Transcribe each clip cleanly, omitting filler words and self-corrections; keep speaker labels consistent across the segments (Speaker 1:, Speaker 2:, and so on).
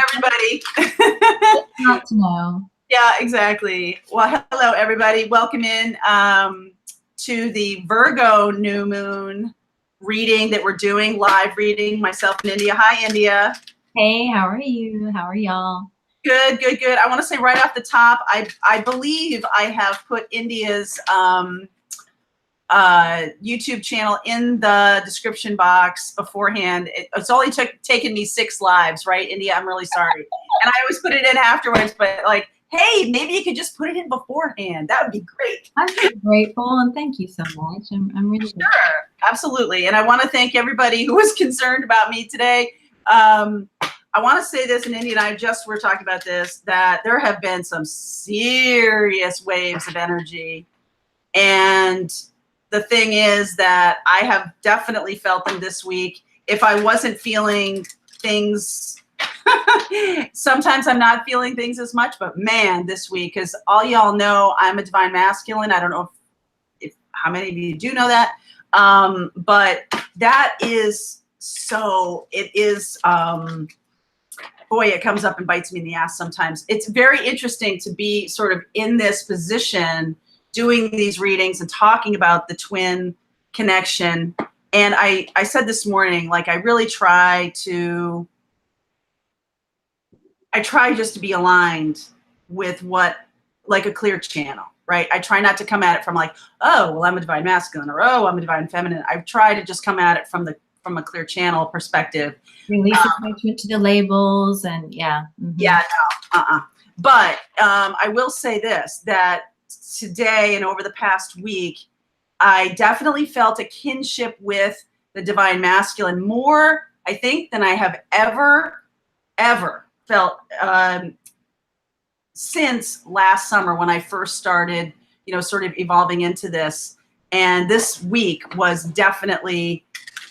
Speaker 1: everybody.
Speaker 2: Not to know.
Speaker 1: Yeah, exactly. Well, hello, everybody. Welcome in to the Virgo new moon reading that we're doing, live reading, myself and India. Hi, India.
Speaker 2: Hey, how are you? How are y'all?
Speaker 1: Good, good, good. I want to say right off the top, I believe I have put India's YouTube channel in the description box beforehand. It's only taken me 6 lives, right, India? I'm really sorry. And I always put it in afterwards, but like, hey, maybe you could just put it in beforehand. That would be great.
Speaker 2: I'm so grateful and thank you so much. I'm really
Speaker 1: sure, absolutely. And I want to thank everybody who was concerned about me today. I want to say this, and Indy and I just were talking about this, that there have been some serious waves of energy. And the thing is that I have definitely felt them this week. If I wasn't feeling things, sometimes I'm not feeling things as much, but man, this week, because all y'all know I'm a divine masculine. I don't know if how many of you do know that, but that is so, it is, boy, it comes up and bites me in the ass sometimes. It's very interesting to be sort of in this position doing these readings and talking about the twin connection. And I said this morning, like, I really try just to be aligned with what, like a clear channel, right? I try not to come at it from like, oh, well, I'm a divine masculine, or oh, I'm a divine feminine. I try to just come at it from a clear channel perspective.
Speaker 2: Release attachment to the labels and yeah. Mm-hmm.
Speaker 1: Yeah, no, But I will say this, that today and over the past week, I definitely felt a kinship with the divine masculine more, I think, than I have ever felt since last summer when I first started, sort of evolving into this. And this week was definitely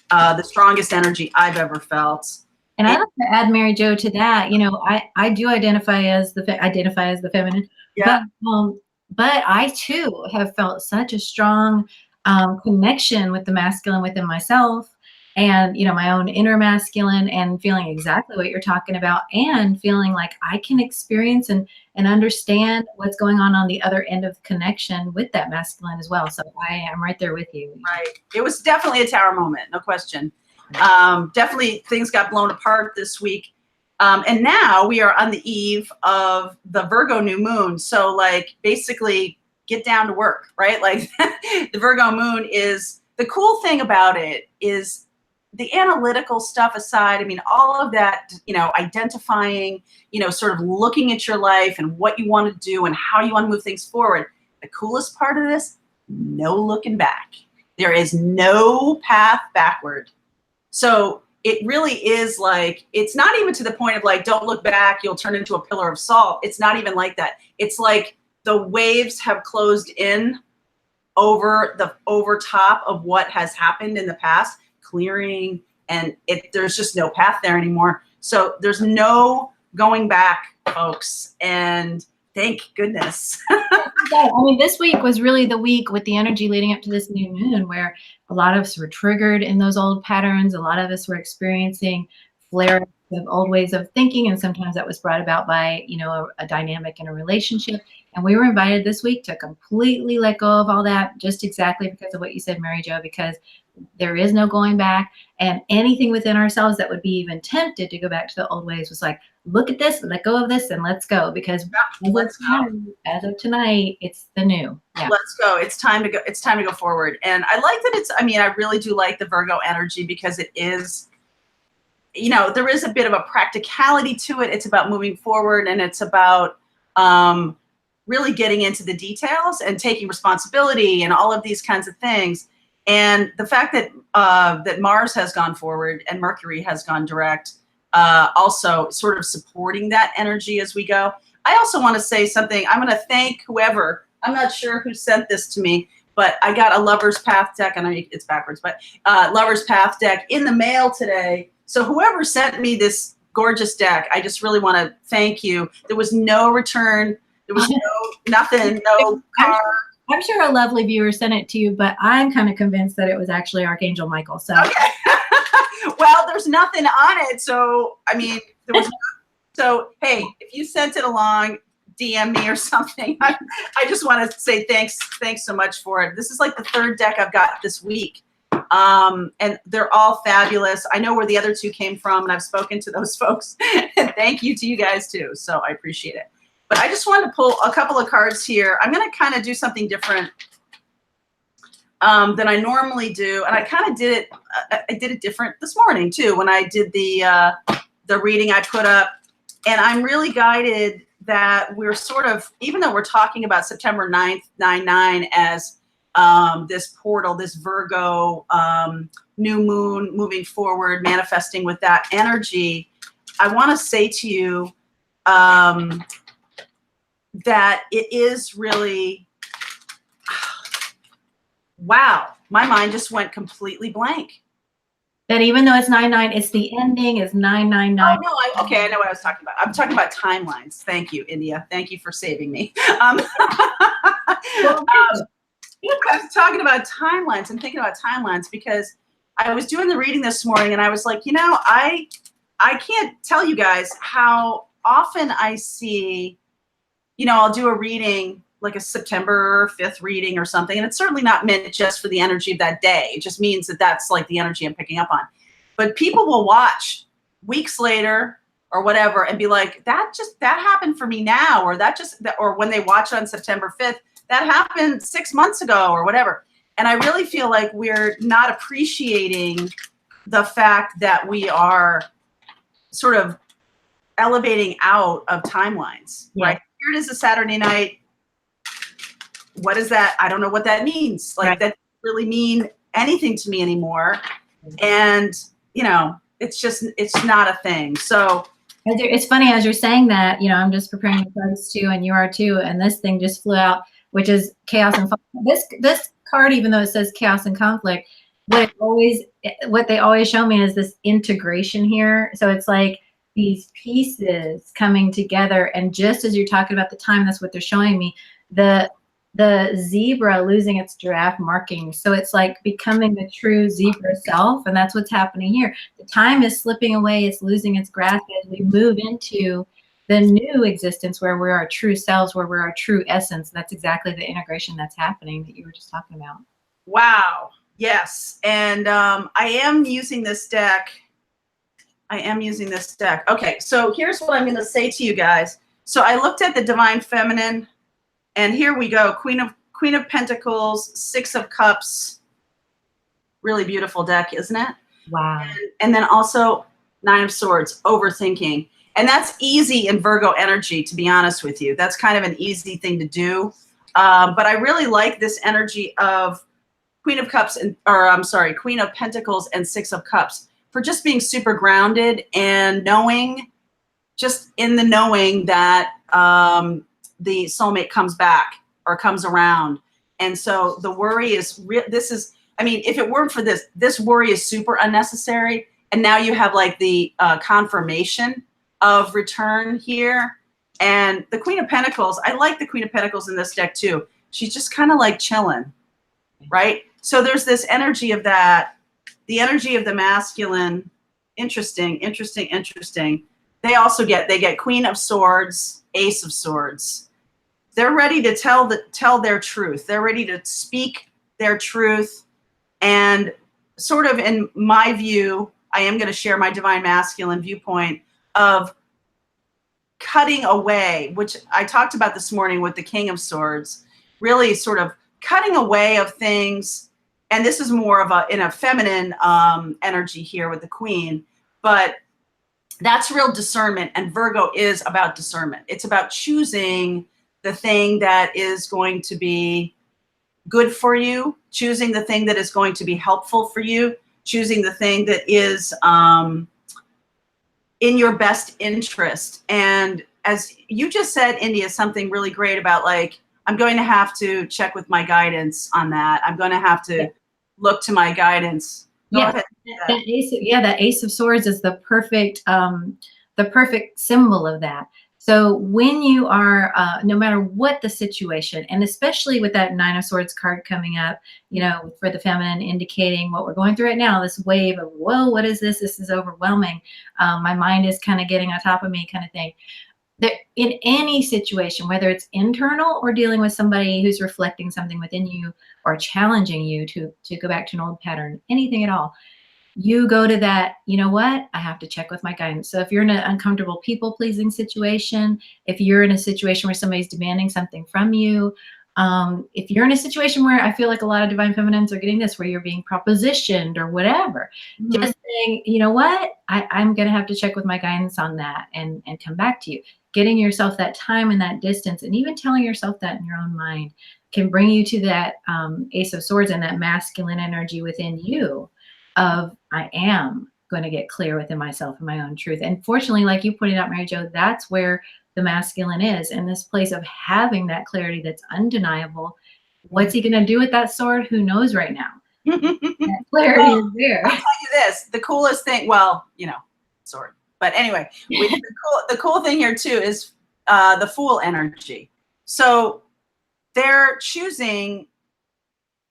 Speaker 1: the strongest energy I've ever felt.
Speaker 2: And I'd like to add, Mary Jo, to that. I do identify as the feminine.
Speaker 1: Yeah.
Speaker 2: But I too have felt such a strong connection with the masculine within myself, and my own inner masculine, and feeling exactly what you're talking about, and feeling like I can experience and understand what's going on the other end of the connection with that masculine as well. So I am right there with you.
Speaker 1: Right. It was definitely a tower moment, no question. Definitely things got blown apart this week. And now we are on the eve of the Virgo new moon. So like, basically get down to work, right? Like the Virgo moon is, the cool thing about it is, the analytical stuff aside, I mean, all of that, identifying, sort of looking at your life and what you want to do and how you want to move things forward. The coolest part of this, no looking back. There is no path backward. So it really is like, it's not even to the point of like, don't look back, you'll turn into a pillar of salt. It's not even like that. It's like the waves have closed in over top of what has happened in the past, clearing, and there's just no path there anymore. So there's no going back, folks, and thank goodness.
Speaker 2: I mean, this week was really the week with the energy leading up to this new moon where a lot of us were triggered in those old patterns. A lot of us were experiencing flare of old ways of thinking, and sometimes that was brought about by a dynamic in a relationship. And we were invited this week to completely let go of all that, just exactly because of what you said, Mary Jo, because there is no going back. And anything within ourselves that would be even tempted to go back to the old ways was like, look at this, let go of this, and let's go. Because as of tonight, it's the new. Yeah.
Speaker 1: Let's go. It's time to go. It's time to go forward. And I like that I really do like the Virgo energy, because it is, there is a bit of a practicality to it. It's about moving forward, and it's about really getting into the details and taking responsibility and all of these kinds of things. And the fact that that Mars has gone forward and Mercury has gone direct, also sort of supporting that energy as we go. I also want to say something. I'm going to thank whoever, I'm not sure who sent this to me, but I got a Lover's Path deck. I know it's backwards, but Lover's Path deck in the mail today. So whoever sent me this gorgeous deck, I just really want to thank you. There was no return. There was nothing, no card.
Speaker 2: I'm sure a lovely viewer sent it to you, but I'm kind of convinced that it was actually Archangel Michael. So,
Speaker 1: okay. Well, there's nothing on it. So, I mean, there was So, hey, if you sent it along, DM me or something. I just want to say thanks so much for it. This is like the third deck I've got this week. And they're all fabulous. I know where the other two came from, and I've spoken to those folks. And thank you to you guys too. So I appreciate it. But I just wanted to pull a couple of cards here. I'm going to kind of do something different than I normally do, and I kind of did it. I did it different this morning too when I did the reading I put up, and I'm really guided that we're sort of, even though we're talking about September 9th, 9/9 as this portal, this Virgo new moon moving forward, manifesting with that energy, I want to say to you that it is really, wow, my mind just went completely blank.
Speaker 2: That even though it's 9/9, it's the ending is 9/9/9.
Speaker 1: Oh, no, okay, I know what I was talking about. I'm talking about timelines. Thank you, India. Thank you for saving me. I was talking about timelines and thinking about timelines because I was doing the reading this morning and I was like, you know, I can't tell you guys how often I see, you know, I'll do a reading like a September 5th reading or something. And it's certainly not meant just for the energy of that day. It just means that that's like the energy I'm picking up on. But people will watch weeks later or whatever and be like, that happened for me now, or or when they watch on September 5th, that happened 6 months ago or whatever. And I really feel like we're not appreciating the fact that we are sort of elevating out of timelines, right? Here it is a Saturday night. What is that? I don't know what that means. Like, that doesn't really mean anything to me anymore. And, you know, it's not a thing. So
Speaker 2: it's funny as you're saying that, you know, I'm just preparing the cards too, and you are too. And this thing just flew out, which is chaos and this card, even though it says chaos and conflict, what they always show me is this integration here. So it's like these pieces coming together. And just as you're talking about the time, that's what they're showing me. The zebra losing its giraffe markings. So it's like becoming the true zebra self. And that's what's happening here. The time is slipping away. It's losing its grasp as we move into the new existence where we're our true selves, where we're our true essence. That's exactly the integration that's happening that you were just talking about.
Speaker 1: Wow. Yes. And I am using this deck. Okay. So here's what I'm going to say to you guys. So I looked at the Divine Feminine, and here we go. Queen of Pentacles, 6 of Cups. Really beautiful deck, isn't it?
Speaker 2: Wow.
Speaker 1: And then also 9 of Swords, overthinking. And that's easy in Virgo energy, to be honest with you. That's kind of an easy thing to do. But I really like this energy of Queen of Pentacles and 6 of Cups for just being super grounded and knowing, just in the knowing that the soulmate comes back or comes around. And so the worry is I mean, if it weren't for this worry is super unnecessary. And now you have like the confirmation of return here. And the Queen of Pentacles, I like the Queen of Pentacles in this deck too. She's just kind of like chilling, right? So there's this energy of that, the energy of the masculine. Interesting. They also get Queen of Swords, Ace of Swords. They're ready to tell their truth. They're ready to speak their truth. And sort of in my view, I am going to share my divine masculine viewpoint of cutting away, which I talked about this morning with the King of Swords, really sort of cutting away of things. And this is more of in a feminine energy here with the Queen, but that's real discernment. And Virgo is about discernment. It's about choosing the thing that is going to be good for you, choosing the thing that is going to be helpful for you, choosing the thing that is in your best interest. And as you just said, India, something really great about like, I'm going to have to check with my guidance on that. I'm going to have to look to my guidance.
Speaker 2: That Ace of Swords is the perfect symbol of that. So when you are, no matter what the situation, and especially with that Nine of Swords card coming up, you know, for the feminine, indicating what we're going through right now, this wave of, whoa, what is this? This is overwhelming. My mind is kind of getting on top of me, kind of thing. That in any situation, whether it's internal or dealing with somebody who's reflecting something within you or challenging you to go back to an old pattern, anything at all, you go to that, you know what, I have to check with my guidance. So if you're in an uncomfortable people pleasing situation, if you're in a situation where somebody's demanding something from you, if you're in a situation where I feel like a lot of divine feminines are getting this, where you're being propositioned or whatever, just saying, you know what, I'm going to have to check with my guidance on that and come back to you. Getting yourself that time and that distance, and even telling yourself that in your own mind, can bring you to that Ace of Swords and that masculine energy within you of, I am going to get clear within myself and my own truth. And fortunately, like you pointed out, Mary Jo, that's where the masculine is, in this place of having that clarity that's undeniable. What's he going to do with that sword? Who knows right now? That clarity is there.
Speaker 1: I'll tell you this, the coolest thing, well, you know, sword. But anyway, the cool thing here too is the Fool energy. So they're choosing,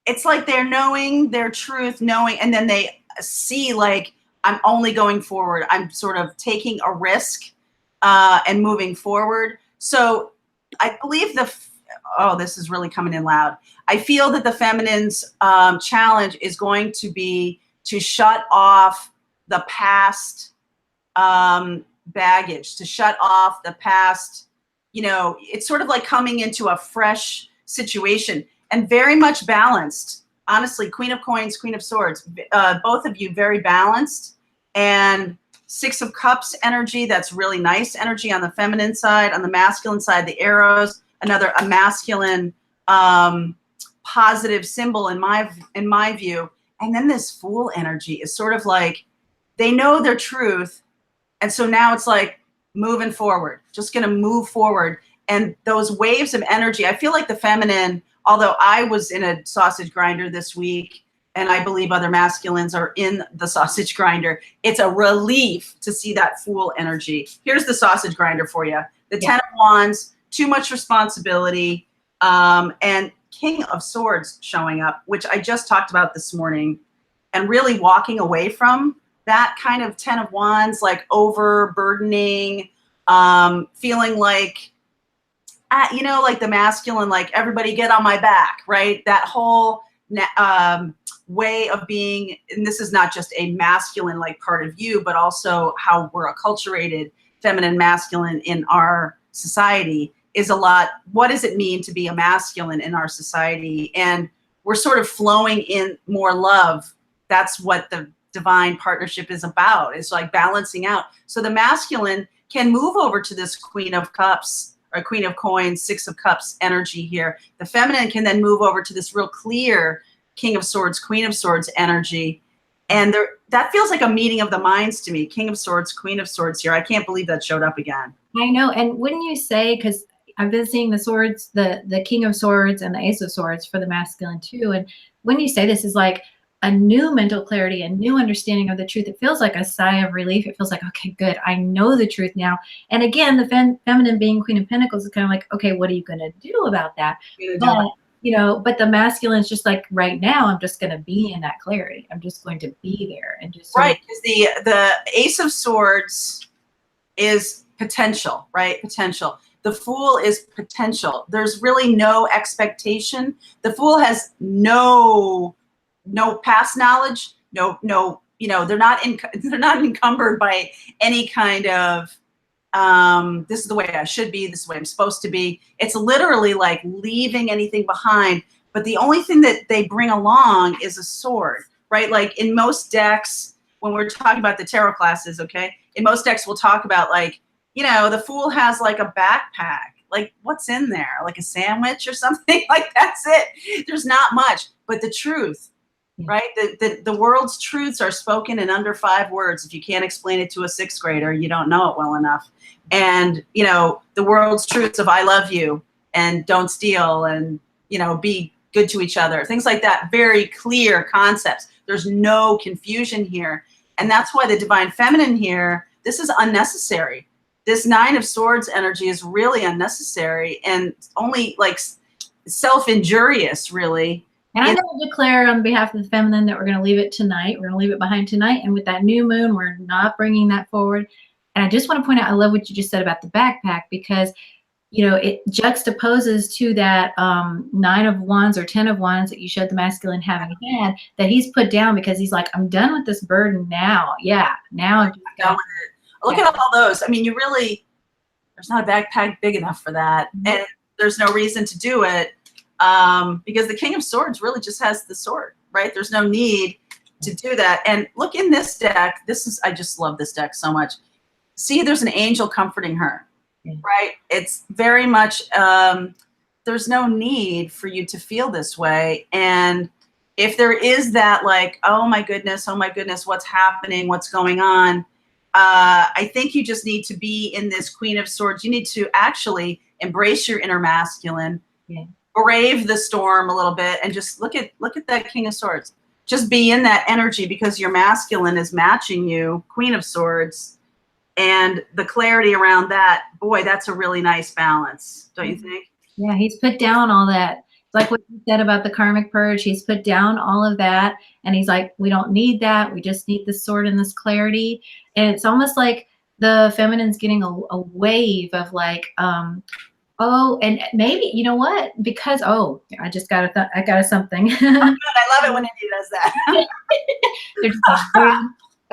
Speaker 1: it's like they're knowing their truth, and then they see like, I'm only going forward. I'm sort of taking a risk and moving forward. So I believe oh, this is really coming in loud. I feel that the feminine's challenge is going to be to shut off the past baggage, to shut off the past, you know, it's sort of like coming into a fresh situation, and very much balanced. Honestly, Queen of Coins, Queen of Swords, both of you very balanced. And Six of Cups energy, that's really nice energy on the feminine side. On the masculine side, the arrows, a masculine positive symbol in my view. And then this Fool energy is sort of like, they know their truth. And so now it's like moving forward, just going to move forward. And those waves of energy, I feel like the feminine, although I was in a sausage grinder this week, and I believe other masculines are in the sausage grinder, it's a relief to see that Fool energy. Here's the sausage grinder for you. The Ten of Wands, too much responsibility, and King of Swords showing up, which I just talked about this morning, and really walking away from that kind of Ten of Wands, like overburdening, feeling like, you know, like the masculine, like everybody get on my back, right? That whole way of being, and this is not just a masculine like part of you, but also how we're acculturated, feminine, masculine in our society is a lot. What does it mean to be a masculine in our society? And we're sort of flowing in more love. That's what the divine partnership is about. It's like balancing out. So the masculine can move over to this Queen of Cups or Queen of Coins, Six of Cups energy here. The feminine can then move over to this real clear King of Swords, Queen of Swords energy. And that feels like a meeting of the minds to me. King of Swords, Queen of Swords here. I can't believe that showed up again.
Speaker 2: I know. And wouldn't you say, because I've been seeing the swords, the King of Swords and the Ace of Swords for the masculine too. And when you say this is like a new mental clarity, a new understanding of the truth, it feels like a sigh of relief. It feels like, okay, good. I know the truth now. And again, the feminine being Queen of Pentacles is kind of like, okay, what are you going to do about that? But, you know, but the masculine is just like, right now, I'm just going to be in that clarity. I'm just going to be there. And just
Speaker 1: right. Because the Ace of Swords is potential, right? Potential. The Fool is potential. There's really no expectation. The Fool has no past knowledge, no, you know, they're not encumbered by any kind of, this is the way I should be, this is the way I'm supposed to be. It's literally like leaving anything behind. But the only thing that they bring along is a sword, right? Like in most decks, when we're talking about the tarot classes, okay, in most decks we'll talk about like, you know, the Fool has like a backpack. Like what's in there? Like a sandwich or something? Like that's it. There's not much, but the truth, right? The world's truths are spoken in under 5 words. If you can't explain it to a 6th grader, you don't know it well enough. And, you know, the world's truths of I love you and don't steal and, you know, be good to each other, things like that, very clear concepts. There's no confusion here. And that's why the divine feminine here, this is unnecessary. this Nine of Swords energy is really unnecessary and only like self-injurious, really.
Speaker 2: And I'm going to declare on behalf of the feminine that we're going to leave it tonight. We're going to leave it behind tonight. And with that new moon, we're not bringing that forward. And I just want to point out, I love what you just said about the backpack, because, you know, it juxtaposes to that 9 of Wands or 10 of Wands that you showed the masculine having had, that he's put down because he's like, I'm done with this burden now. Yeah, now I'm
Speaker 1: done with it. Look at all those. I mean, you really, there's not a backpack big enough for that. Mm-hmm. And there's no reason to do it. Because the King of Swords really just has the sword, right? There's no need to do that. And look in this deck, I just love this deck so much. See, there's an angel comforting her, right? It's very much, there's no need for you to feel this way. And if there is that like, oh my goodness, what's happening? What's going on? I think you just need to be in this Queen of Swords. You need to actually embrace your inner masculine. Yeah. Brave the storm a little bit and just look at that King of Swords. Just be in that energy, because your masculine is matching you, Queen of Swords, and the clarity around that, boy, that's a really nice balance, don't you think?
Speaker 2: Yeah, he's put down all that. Like what you said about the karmic purge, he's put down all of that, and he's like, we don't need that. We just need this sword and this clarity. And it's almost like the feminine's getting a wave of like, oh, and maybe, you know what? Because, oh, I just got something.
Speaker 1: Oh, good. I love it when Indy does that.
Speaker 2: They're just like,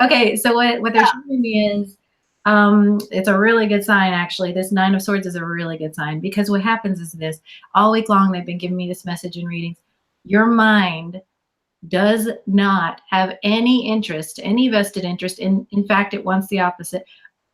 Speaker 2: okay, so what they're showing me is, it's a really good sign, actually. This 9 of Swords is a really good sign, because what happens is this. All week long, they've been giving me this message in readings. Your mind does not have any interest, any vested interest. In fact, it wants the opposite,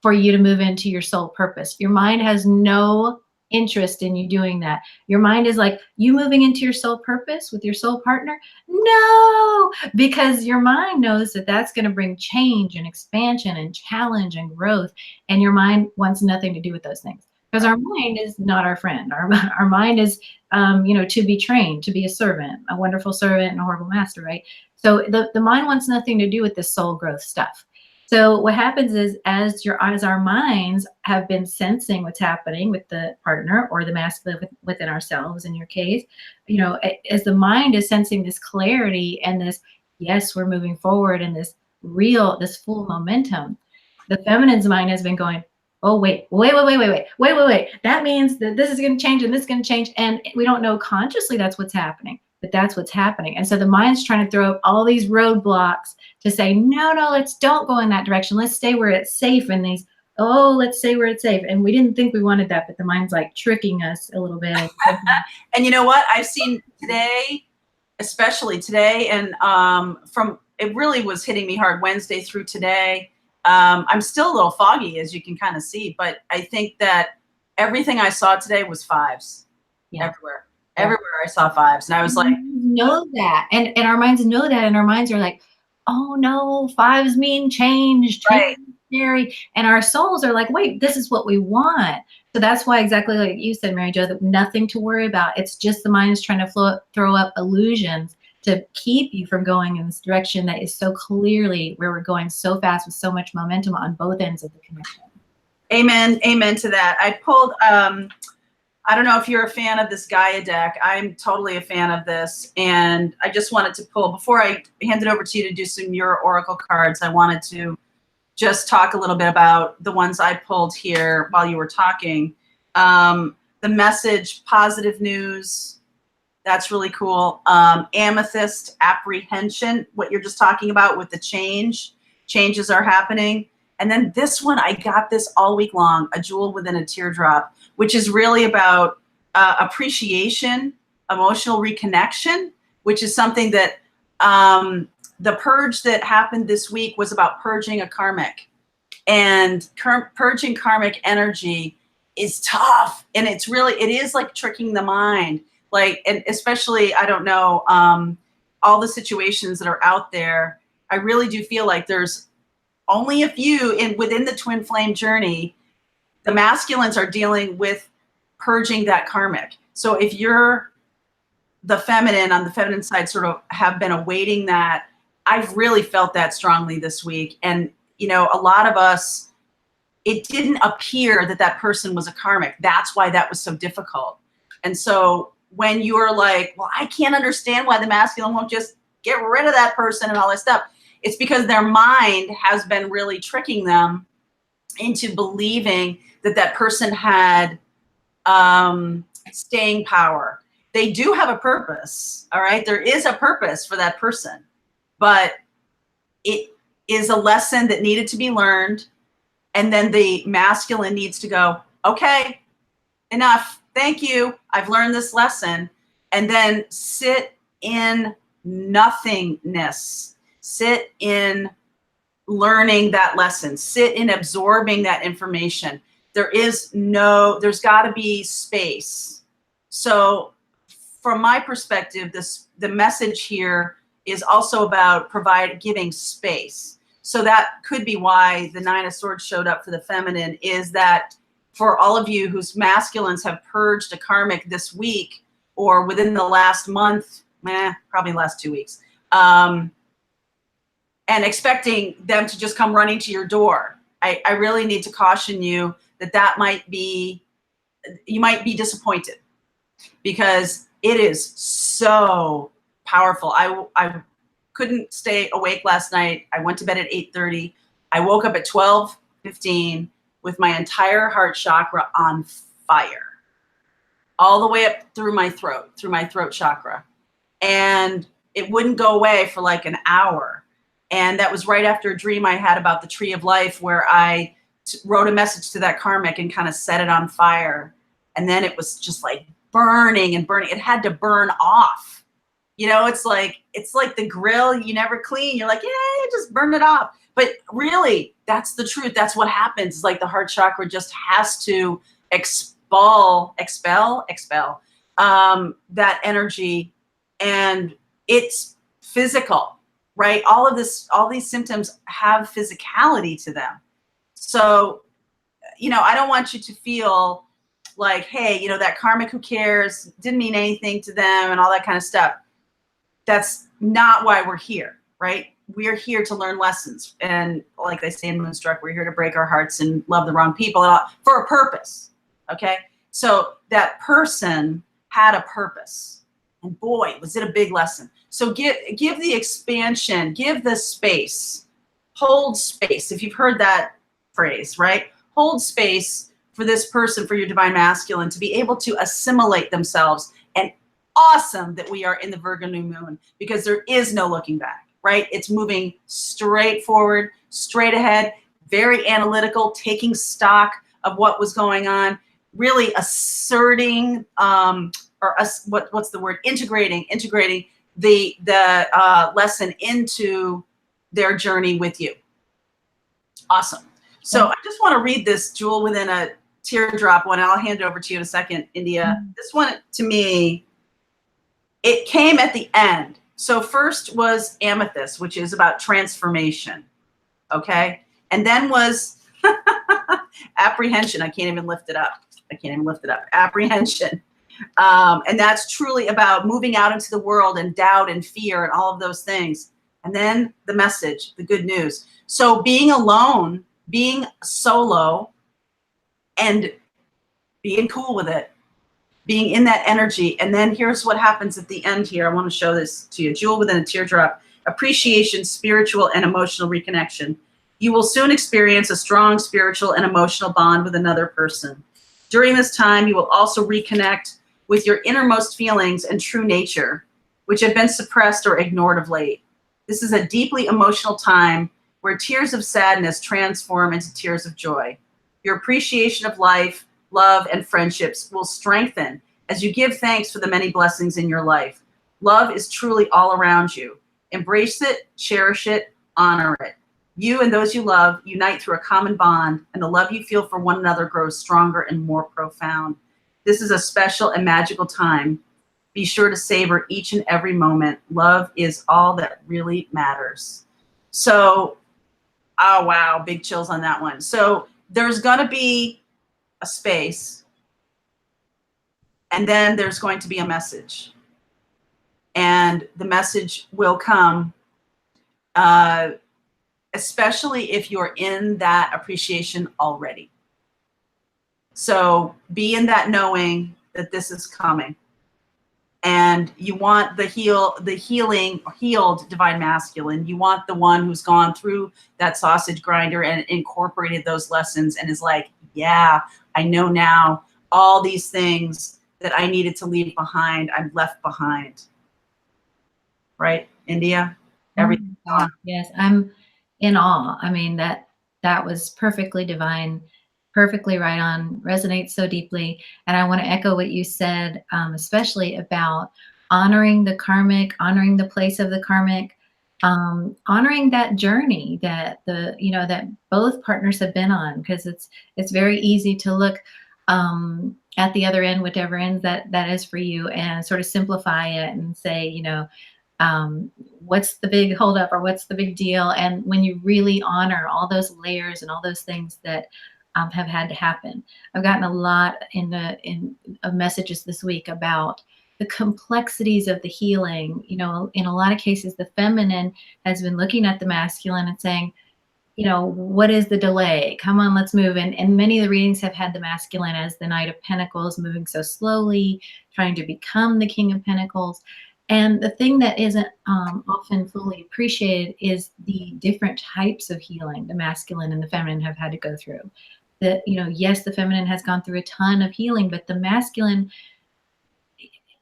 Speaker 2: for you to move into your soul purpose. Your mind has no interest in you doing that. Your mind is like, you moving into your soul purpose with your soul partner? No, because your mind knows that that's going to bring change and expansion and challenge and growth. And your mind wants nothing to do with those things, because our mind is not our friend. Our mind is, to be trained, to be a servant, a wonderful servant and a horrible master, right? So the mind wants nothing to do with this soul growth stuff. So what happens is, as our minds have been sensing what's happening with the partner or the masculine within ourselves, in your case, as the mind is sensing this clarity and this, yes, we're moving forward, and this full momentum, the feminine's mind has been going, oh, wait. That means that this is going to change and this is going to change. And we don't know consciously that's what's happening, but that's what's happening. And so the mind's trying to throw up all these roadblocks to say, no, let's don't go in that direction. Let's stay where it's safe. And let's stay where it's safe. And we didn't think we wanted that, but the mind's like tricking us a little bit.
Speaker 1: And you know what? I've seen today, especially today, and it really was hitting me hard Wednesday through today. I'm still a little foggy, as you can kind of see, but I think that everything I saw today was 5s. Yeah. Everywhere. Yeah. Everywhere I saw 5s. And I was like,
Speaker 2: know that. And our minds know that. And our minds are like, oh no, 5s mean change.
Speaker 1: Right.
Speaker 2: Scary. And our souls are like, wait, this is what we want. So that's why, exactly like you said, Mary Jo, that nothing to worry about. It's just the mind is trying to throw up illusions to keep you from going in this direction that is so clearly where we're going so fast with so much momentum on both ends of the connection.
Speaker 1: Amen. Amen to that. I pulled, I don't know if you're a fan of this Gaia deck. I'm totally a fan of this. And I just wanted to pull, before I hand it over to you to do some your oracle cards, I wanted to just talk a little bit about the ones I pulled here while you were talking. The message, positive news, that's really cool. Amethyst, apprehension, what you're just talking about with the changes are happening. And then this one, I got this all week long, a jewel within a teardrop, which is really about appreciation, emotional reconnection, which is something that the purge that happened this week was about purging a karmic. And purging karmic energy is tough. And it is like tricking the mind. Like, and especially, I don't know, all the situations that are out there, I really do feel like there's only a few within the twin flame journey. The masculines are dealing with purging that karmic. So if you're the feminine, on the feminine side, sort of have been awaiting that, I've really felt that strongly this week. And, a lot of us, it didn't appear that that person was a karmic. That's why that was so difficult. And so when you're like, well, I can't understand why the masculine won't just get rid of that person and all that stuff, it's because their mind has been really tricking them into believing that that person had staying power. They do have a purpose, all right? There is a purpose for that person, but it is a lesson that needed to be learned. And then the masculine needs to go, okay, enough. Thank you. I've learned this lesson. And then sit in nothingness. Sit in learning that lesson. Sit in absorbing that information. There's got to be space. So from my perspective, the message here is also about giving space. So that could be why the Nine of Swords showed up for the feminine, is that for all of you whose masculines have purged a karmic this week or within the last month, probably the last 2 weeks, and expecting them to just come running to your door, I really need to caution you that you might be disappointed, because it is so powerful. I couldn't stay awake last night. I went to bed at 8:30. I woke up at 12:15 with my entire heart chakra on fire, all the way up through my throat chakra. And it wouldn't go away for like an hour. And that was right after a dream I had about the tree of life, where I wrote a message to that karmic and kind of set it on fire. And then it was just like burning and burning. It had to burn off. You know, it's like the grill you never clean. You're like, yeah, just burn it off. But really, that's the truth. That's what happens. It's like the heart chakra just has to expel that energy. And it's physical, right? All these symptoms have physicality to them. So, I don't want you to feel like, hey, that karmic, who cares? Didn't mean anything to them and all that kind of stuff. That's not why we're here, right? We're here to learn lessons. And like they say in Moonstruck, we're here to break our hearts and love the wrong people and all, for a purpose, okay? So that person had a purpose. And boy, was it a big lesson. So give the expansion, give the space, hold space. If you've heard that phrase, right? Hold space for this person, for your divine masculine, to be able to assimilate themselves. And awesome that we are in the Virgo new moon, because there is no looking back, right? It's moving straight forward, straight ahead, very analytical, taking stock of what was going on, really asserting, what's the word? Integrating the lesson into their journey with you. Awesome. So I just want to read this jewel within a teardrop one, and I'll hand it over to you in a second, India. This one, to me, it came at the end. So first was amethyst, which is about transformation, okay? And then was apprehension. I can't even lift it up. Apprehension. And that's truly about moving out into the world and doubt and fear and all of those things. And then the message, the good news. So being alone, being solo, and being cool with it, being in that energy. And then here's what happens at the end here. I want to show this to you. Jewel within a teardrop. Appreciation, spiritual and emotional reconnection. You will soon experience a strong spiritual and emotional bond with another person. During this time, you will also reconnect with your innermost feelings and true nature, which have been suppressed or ignored of late. This is a deeply emotional time where tears of sadness transform into tears of joy. Your appreciation of life, love, and friendships will strengthen as you give thanks for the many blessings in your life. Love is truly all around you. Embrace it, cherish it, honor it. You and those you love unite through a common bond, and the love you feel for one another grows stronger and more profound. This is a special and magical time. Be sure to savor each and every moment. Love is all that really matters. So, oh wow, big chills on that one. So there's going to be a space, and then there's going to be a message. And the message will come especially if you're in that appreciation already. So be in that knowing that this is coming. And you want the healed divine masculine. You want the one who's gone through that sausage grinder and incorporated those lessons and is like, yeah, I know now all these things that I needed to leave behind, I've left behind. Right, India? Everything.
Speaker 2: Yes, I'm in awe. I mean, that was perfectly divine, perfectly right on, resonates so deeply. And I want to echo what you said, especially about honoring the karmic, honoring the place of the karmic, honoring that journey that that both partners have been on, because it's very easy to look at the other end, whatever end that is for you, and sort of simplify it and say, what's the big holdup or what's the big deal? And when you really honor all those layers and all those things that have had to happen, I've gotten a lot of messages this week about the complexities of the healing. In a lot of cases, the feminine has been looking at the masculine and saying, what is the delay? Come on, let's move. And many of the readings have had the masculine as the Knight of Pentacles, moving so slowly, trying to become the King of Pentacles. And the thing that isn't often fully appreciated is the different types of healing the masculine and the feminine have had to go through. That, yes, the feminine has gone through a ton of healing, but the masculine,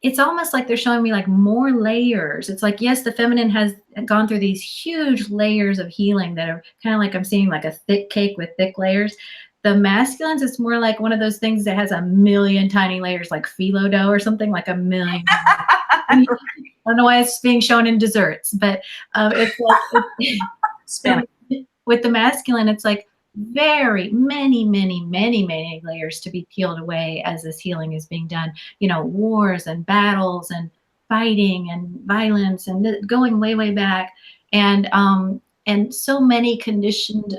Speaker 2: it's almost like they're showing me like more layers. It's like, yes, the feminine has gone through these huge layers of healing that are kind of like, I'm seeing like a thick cake with thick layers. The masculines, it's more like one of those things that has a million tiny layers, like phyllo dough or something, like a million. I don't know why it's being shown in desserts, but it's like with the masculine, it's like very many layers to be peeled away as this healing is being done. Wars and battles and fighting and violence and going way back, and so many conditioned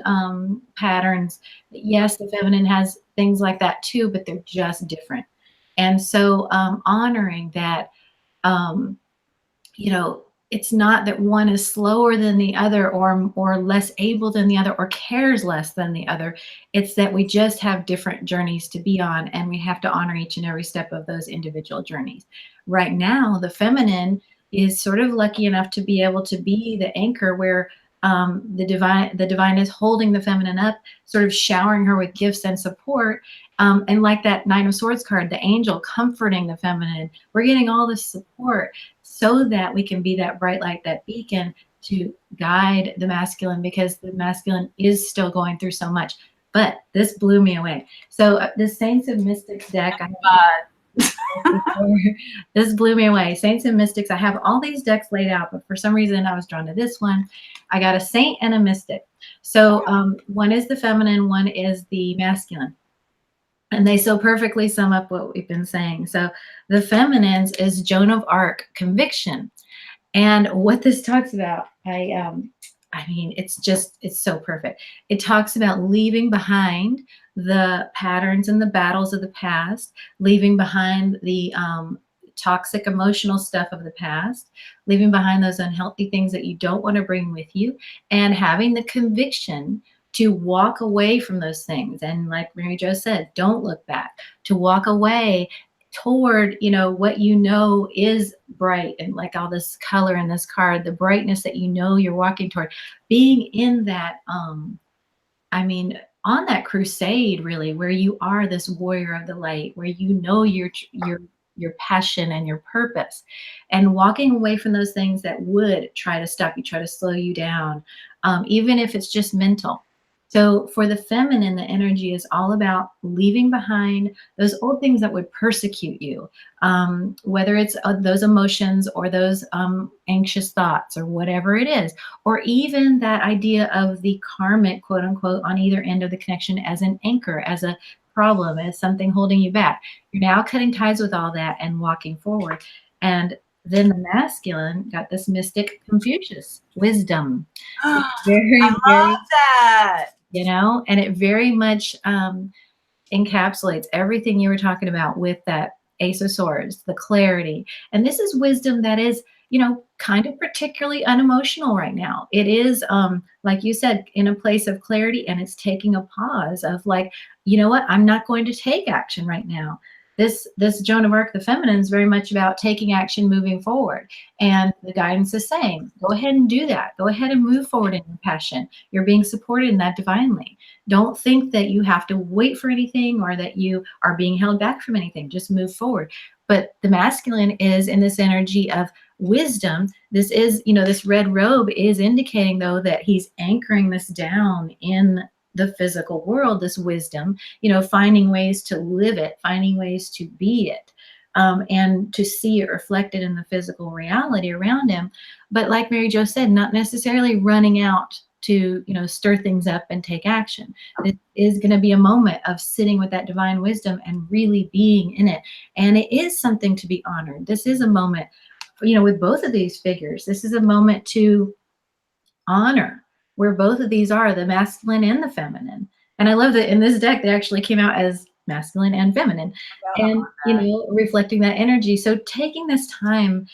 Speaker 2: patterns. Yes, the feminine has things like that too, but they're just different. And so honoring that, it's not that one is slower than the other or less able than the other or cares less than the other. It's that we just have different journeys to be on, and we have to honor each and every step of those individual journeys. Right now, the feminine is sort of lucky enough to be able to be the anchor where the divine is holding the feminine up, sort of showering her with gifts and support. And like that Nine of Swords card, the angel comforting the feminine, we're getting all this support so that we can be that bright light, that beacon to guide the masculine, because the masculine is still going through so much. But this blew me away. So the Saints and Mystics deck, this blew me away. Saints and Mystics, I have all these decks laid out, but for some reason I was drawn to this one. I got a saint and a mystic. So one is the feminine, one is the masculine. And they so perfectly sum up what we've been saying. So the feminines is Joan of Arc, conviction. And what this talks about, I mean, it's so perfect. It talks about leaving behind the patterns and the battles of the past, leaving behind the toxic emotional stuff of the past, leaving behind those unhealthy things that you don't want to bring with you, and having the conviction to walk away from those things. And like Mary Jo said, don't look back, to walk away toward, what is bright, and like all this color in this card, the brightness that you're walking toward, being in that, on that crusade, really, where you are this warrior of the light, where your passion and your purpose, and walking away from those things that would try to stop you, try to slow you down, even if it's just mental. So for the feminine, the energy is all about leaving behind those old things that would persecute you, whether it's those emotions or those anxious thoughts or whatever it is, or even that idea of the karmic, quote unquote, on either end of the connection as an anchor, as a problem, as something holding you back. You're now cutting ties with all that and walking forward. And then the masculine got this mystic Confucius, wisdom.
Speaker 1: I love that.
Speaker 2: And it very much encapsulates everything you were talking about with that Ace of Swords, the clarity. And this is wisdom that is, kind of particularly unemotional right now. It is, like you said, in a place of clarity, and it's taking a pause of like, you know what, I'm not going to take action right now. This Joan of Arc, the feminine, is very much about taking action, moving forward. And the guidance is saying, go ahead and do that. Go ahead and move forward in your passion. You're being supported in that divinely. Don't think that you have to wait for anything or that you are being held back from anything. Just move forward. But the masculine is in this energy of wisdom. This is, this red robe is indicating, though, that he's anchoring this down in the physical world, this wisdom, finding ways to live it, finding ways to be it, and to see it reflected in the physical reality around him. But like Mary Jo said, not necessarily running out to, stir things up and take action. It is going to be a moment of sitting with that divine wisdom and really being in it. And it is something to be honored. This is a moment, with both of these figures, this is a moment to honor where both of these are, the masculine and the feminine. And I love that in this deck, they actually came out as masculine and feminine, and, reflecting that energy. So taking this time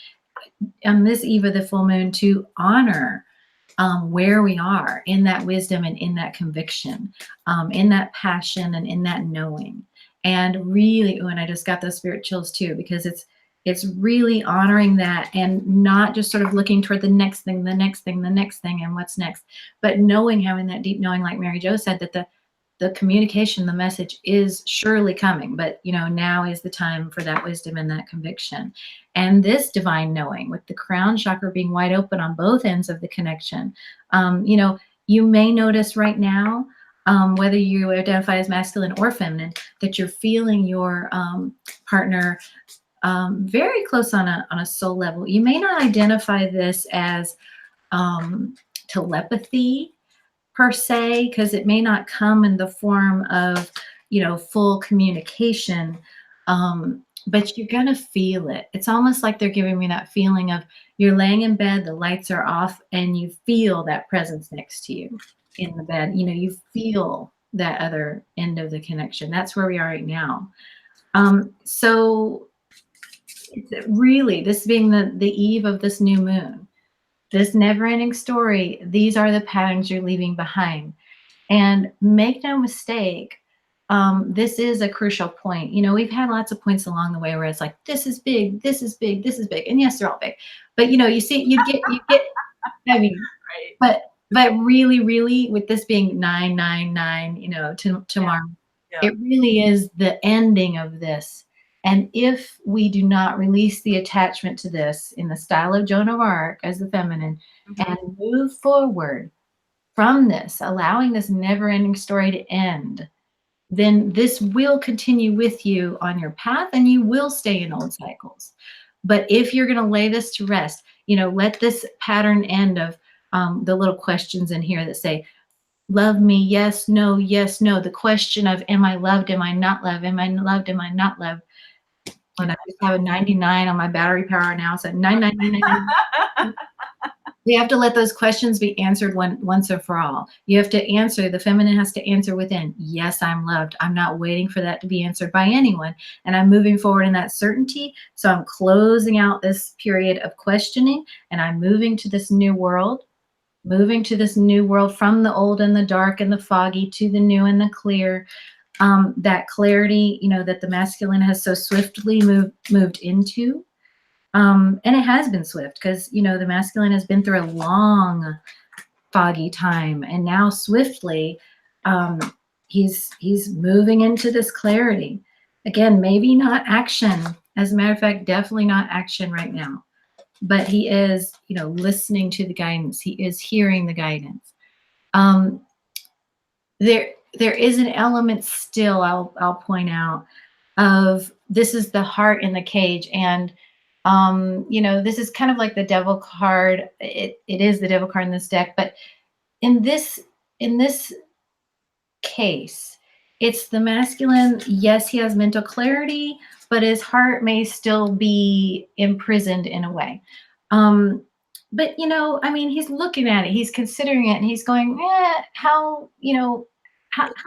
Speaker 2: on this eve of the full moon to honor where we are in that wisdom and in that conviction, in that passion and in that knowing. And really, and I just got those spirit chills too, because it's really honoring that and not just sort of looking toward the next thing, the next thing, the next thing, and what's next, but knowing, having that deep knowing, like Mary Jo said, that the communication, the message is surely coming, but now is the time for that wisdom and that conviction. And this divine knowing, with the crown chakra being wide open on both ends of the connection, you may notice right now, whether you identify as masculine or feminine, that you're feeling your partner very close on a soul level. You may not identify this as telepathy per se, because it may not come in the form of, full communication, but you're going to feel it. It's almost like they're giving me that feeling of you're laying in bed, the lights are off, and you feel that presence next to you in the bed. You feel that other end of the connection. That's where we are right now. So really, this being the eve of this new moon, this never-ending story, these are the patterns you're leaving behind. And make no mistake, this is a crucial point. We've had lots of points along the way where it's like, this is big, this is big, this is big. And yes, they're all big. But you get, I mean, right. But really, really, with this being 999, tomorrow, it really is the ending of this. And if we do not release the attachment to this in the style of Joan of Arc as the feminine, and move forward from this, allowing this never-ending story to end, then this will continue with you on your path and you will stay in old cycles. But if you're going to lay this to rest, let this pattern end of the little questions in here that say, love me, yes, no, yes, no. The question of, am I loved, am I not loved, am I loved, am I not loved? And I just have a 99 on my battery power now, so 999. We have to let those questions be answered once and for all. You have to answer, the feminine has to answer within, yes, I'm loved. I'm not waiting for that to be answered by anyone. And I'm moving forward in that certainty. So I'm closing out this period of questioning, and I'm moving to this new world, from the old and the dark and the foggy to the new and the clear. That clarity, that the masculine has so swiftly moved into. And it has been swift because, the masculine has been through a long, foggy time. And now swiftly, he's moving into this clarity. Again, maybe not action. As a matter of fact, definitely not action right now. But he is, listening to the guidance. He is hearing the guidance. There is an element still, I'll point out, of this is the heart in the cage. And, this is kind of like the devil card. It is the devil card in this deck. But in this case, it's the masculine. Yes, he has mental clarity, but his heart may still be imprisoned in a way. But, he's looking at it, he's considering it, and he's going, how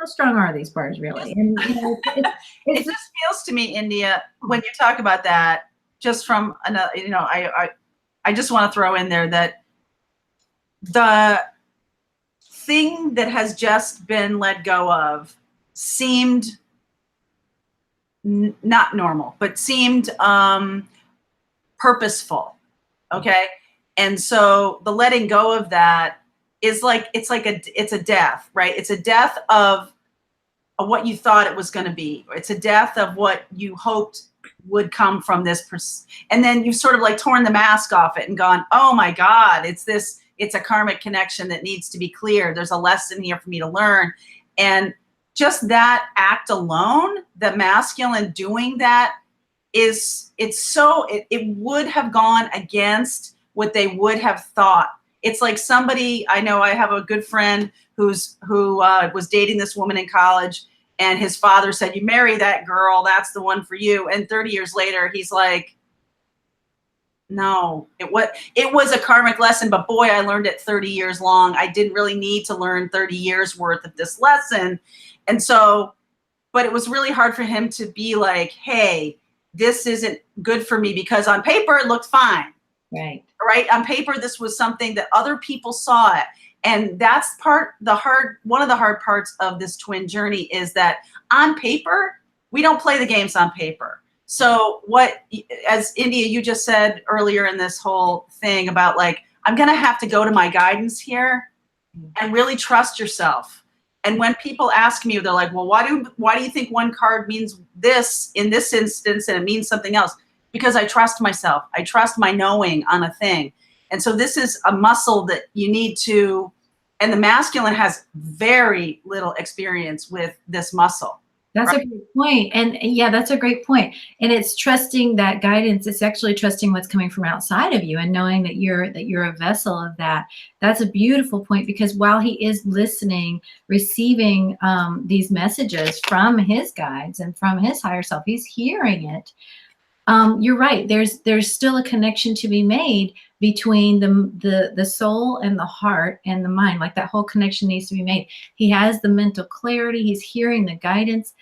Speaker 2: strong are these bars really? And
Speaker 1: it just feels to me, India, when you talk about that, just from another, I just want to throw in there that the thing that has just been let go of seemed not normal, but seemed purposeful. Okay. And so the letting go of that is like, it's a death, right? It's a death of what you thought it was going to be. It's a death of what you hoped would come from this. And then you've sort of like torn the mask off it and gone, oh my God, it's a karmic connection that needs to be clear. There's a lesson here for me to learn. And just that act alone, the masculine doing that, it would have gone against what they would have thought. It's like somebody, I know I have a good friend who was dating this woman in college, and his father said, you marry that girl, that's the one for you. And 30 years later, he's like, no, it was a karmic lesson, but boy, I learned it 30 years long. I didn't really need to learn 30 years worth of this lesson. And so, but it was really hard for him to be like, hey, this isn't good for me, because on paper it looked fine. Right. On paper, this was something that other people saw it. And that's one of the hard parts of this twin journey is that on paper, we don't play the games on paper. So as India, you just said earlier in this whole thing about like, I'm going to have to go to my guidance here and really trust yourself. And when people ask me, they're like, well, why do you think one card means this in this instance and it means something else? Because I trust myself. I trust my knowing on a thing. And so this is a muscle that you need to, and the masculine has very little experience with this muscle.
Speaker 2: That's right? A great point. And yeah, that's a great point. And it's trusting that guidance. It's actually trusting what's coming from outside of you and knowing that you're a vessel of that. That's a beautiful point, because while he is listening, receiving these messages from his guides and from his higher self, he's hearing it. You're right. There's still a connection to be made between the soul and the heart and the mind. Like that whole connection needs to be made. He has the mental clarity. He's hearing the guidance.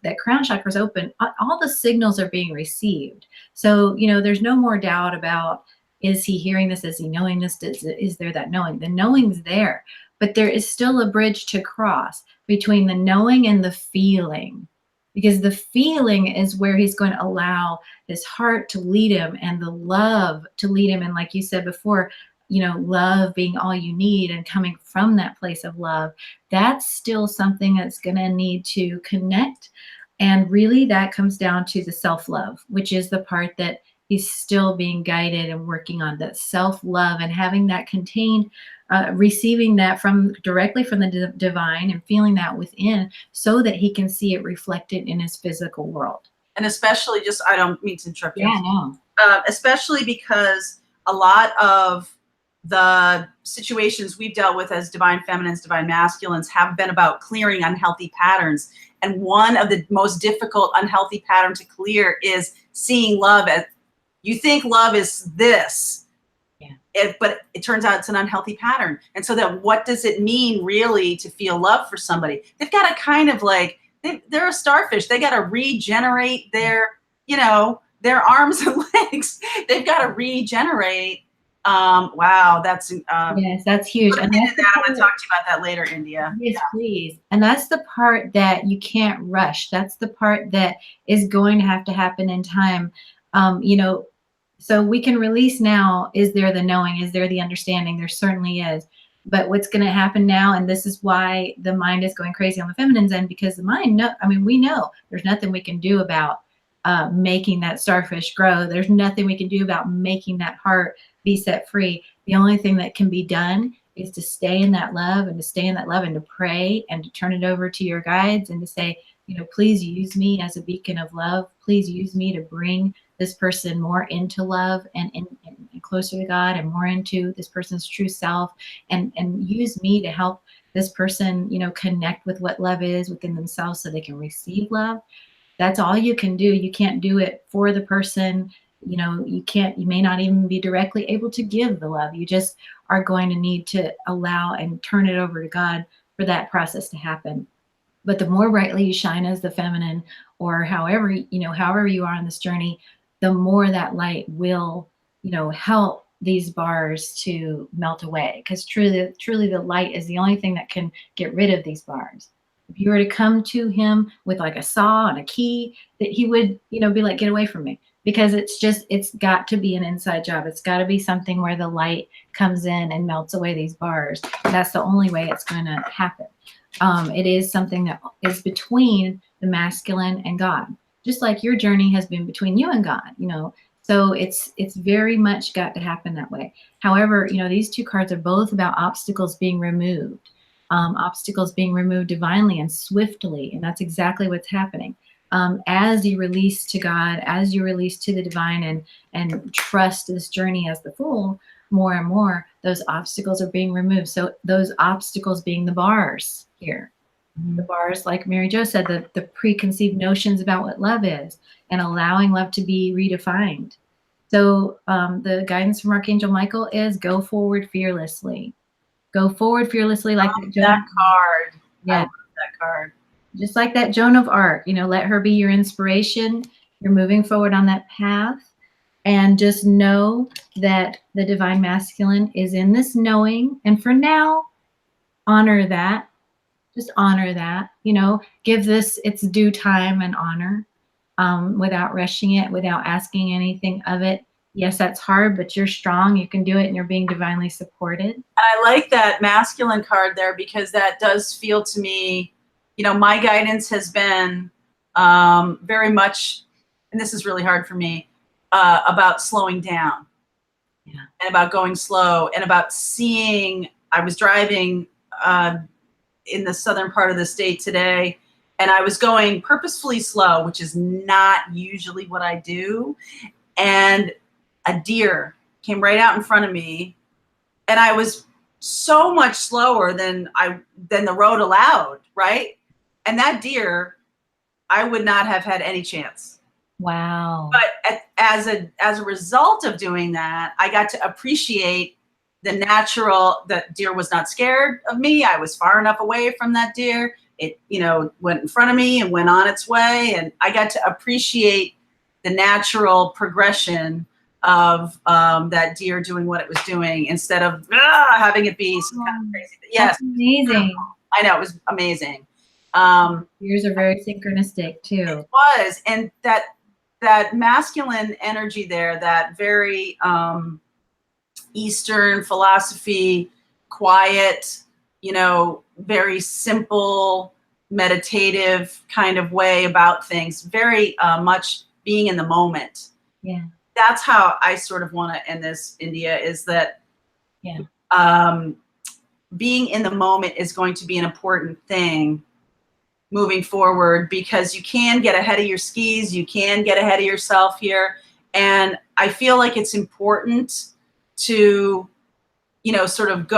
Speaker 2: That crown chakra is open. All the signals are being received. So, there's no more doubt about, is he hearing this? Is he knowing this? Is there that knowing? The knowing's there, but there is still a bridge to cross between the knowing and the feeling. Because the feeling is where he's going to allow his heart to lead him and the love to lead him. And like you said before, love being all you need and coming from that place of love, that's still something that's going to need to connect. And really that comes down to the self-love, which is the part that he's still being guided and working on, that self-love and having that contained, receiving that directly from the divine and feeling that within, so that he can see it reflected in his physical world.
Speaker 1: And especially I don't mean to interrupt you.
Speaker 2: Yeah, no.
Speaker 1: Especially because a lot of the situations we've dealt with as divine feminines, divine masculines have been about clearing unhealthy patterns. And one of the most difficult unhealthy pattern to clear is seeing love as, you think love is this. But it turns out it's an unhealthy pattern. And so that what does it mean really to feel love for somebody? They've got to kind of like, they're a starfish. They got to regenerate their arms and legs. They've got to regenerate. Wow, that's
Speaker 2: yes, that's huge.
Speaker 1: And I want to talk to you about that later, India.
Speaker 2: Yes, please. And that's the part that you can't rush. That's the part that is going to have to happen in time. So we can release now. Is there the knowing? Is there the understanding? There certainly is. But what's going to happen now, and this is why the mind is going crazy on the feminine's end, because the mind, we know there's nothing we can do about making that starfish grow. There's nothing we can do about making that heart be set free. The only thing that can be done is to stay in that love and to pray and to turn it over to your guides and to say, please use me as a beacon of love. Please use me to bring this person more into love and closer to God and more into this person's true self, and use me to help this person, connect with what love is within themselves so they can receive love. That's all you can do. You can't do it for the person. You may not even be directly able to give the love. You just are going to need to allow and turn it over to God for that process to happen. But the more brightly you shine as the feminine, or however you are on this journey, the more that light will, help these bars to melt away, because truly the light is the only thing that can get rid of these bars. If you were to come to him with like a saw and a key, that he would, you know, be like, get away from me, because it's got to be an inside job. It's got to be something where the light comes in and melts away these bars. That's the only way it's going to happen. It is something that is between the masculine and God, just like your journey has been between you and God, you know. So it's very much got to happen that way. However, you know, these two cards are both about obstacles being removed, obstacles being removed divinely and swiftly. And that's exactly what's happening. As you release to God, as you release to the divine and trust this journey as the Fool, more and more, those obstacles are being removed. So those obstacles being the bars here. The bars, like Mary Jo said, the preconceived notions about what love is, and allowing love to be redefined. So the guidance from Archangel Michael is go forward fearlessly. Go forward fearlessly, like
Speaker 1: that card.
Speaker 2: Yeah,
Speaker 1: I love that card.
Speaker 2: Just like that Joan of Arc, you know, let her be your inspiration. You're moving forward on that path. And just know that the divine masculine is in this knowing. And for now, honor that. Just honor that, you know, give this its due time and honor, without rushing it, without asking anything of it. Yes, that's hard, but you're strong. You can do it, and you're being divinely supported.
Speaker 1: And I like that masculine card there, because that does feel to me, you know, my guidance has been very much, and this is really hard for me, about slowing down.
Speaker 2: Yeah.
Speaker 1: And about going slow, and about seeing. I was driving in the southern part of the state today, and I was going purposefully slow, which is not usually what I do. And a deer came right out in front of me, and I was so much slower than the road allowed, right? And that deer, I would not have had any chance.
Speaker 2: Wow.
Speaker 1: But as a result of doing that, I got to appreciate the natural. That deer was not scared of me. I was far enough away from that deer. It, you know, went in front of me and went on its way. And I got to appreciate the natural progression of that deer doing what it was doing, instead of having it be some kind of crazy. Yes.
Speaker 2: That's amazing.
Speaker 1: I know, it was amazing.
Speaker 2: Yours are very synchronistic too.
Speaker 1: It was. And that masculine energy there, that very Eastern philosophy, quiet, you know, very simple, meditative kind of way about things, very much being in the moment.
Speaker 2: Yeah.
Speaker 1: That's how I sort of want to end this, India, is that being in the moment is going to be an important thing moving forward, because you can get ahead of your skis, you can get ahead of yourself here. And I feel like it's important to, you know, sort of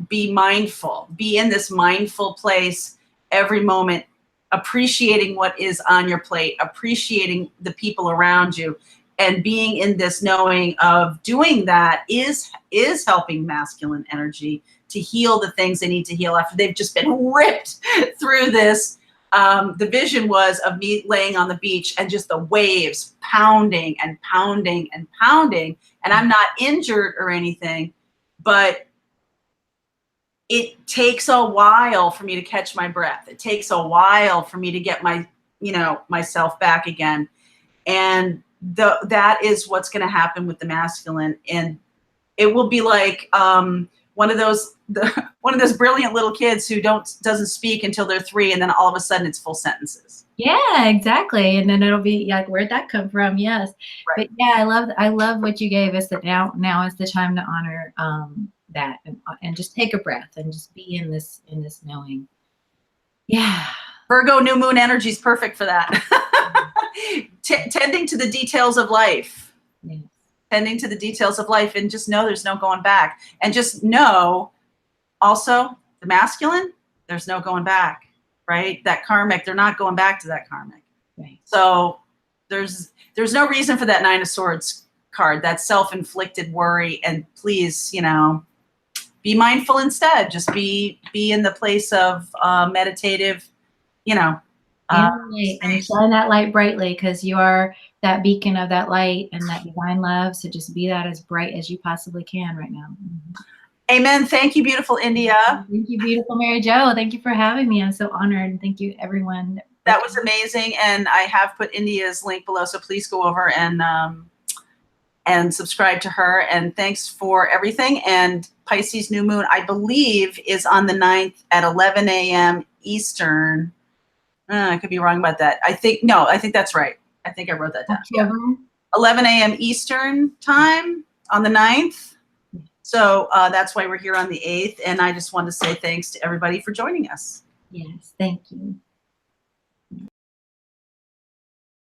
Speaker 1: be mindful, be in this mindful place every moment, appreciating what is on your plate, appreciating the people around you, and being in this knowing of doing that is helping masculine energy to heal the things they need to heal after they've just been ripped through this. The vision was of me laying on the beach and just the waves pounding and pounding and pounding. And I'm not injured or anything, but it takes a while for me to catch my breath. It takes a while for me to get myself back again. And that is what's going to happen with the masculine. And it will be like one of those brilliant little kids who doesn't speak until they're 3, and then all of a sudden it's full sentences.
Speaker 2: Yeah, exactly. And then it'll be like, where'd that come from? Yes.
Speaker 1: Right.
Speaker 2: But yeah, I love what you gave us, that now is the time to honor that and just take a breath and just be in this knowing. Yeah.
Speaker 1: Virgo new moon energy is perfect for that. Tending to the details of life.
Speaker 2: Yeah.
Speaker 1: Tending to the details of life, and just know there's no going back. And just know also the masculine, there's no going back, right? That karmic, they're not going back to that karmic.
Speaker 2: Right.
Speaker 1: So there's no reason for that 9 of Swords card, that self-inflicted worry. And please, be mindful instead. Just be in the place of meditative,
Speaker 2: light, and shine that light brightly, because you are that beacon of that light and that divine love. So just be that as bright as you possibly can right now.
Speaker 1: Amen. Thank you, beautiful India.
Speaker 2: Thank you, beautiful Mary Jo. Thank you for having me. I'm so honored. And thank you, everyone.
Speaker 1: That was amazing. And I have put India's link below, so please go over and subscribe to her. And thanks for everything. And Pisces new moon, I believe, is on the 9th at 11 a.m. Eastern. I could be wrong about that. I think that's right. I think I wrote that down.
Speaker 2: October.
Speaker 1: 11 a.m. Eastern time on the 9th. So that's why we're here on the 8th. And I just want to say thanks to everybody for joining us.
Speaker 2: Yes, thank you.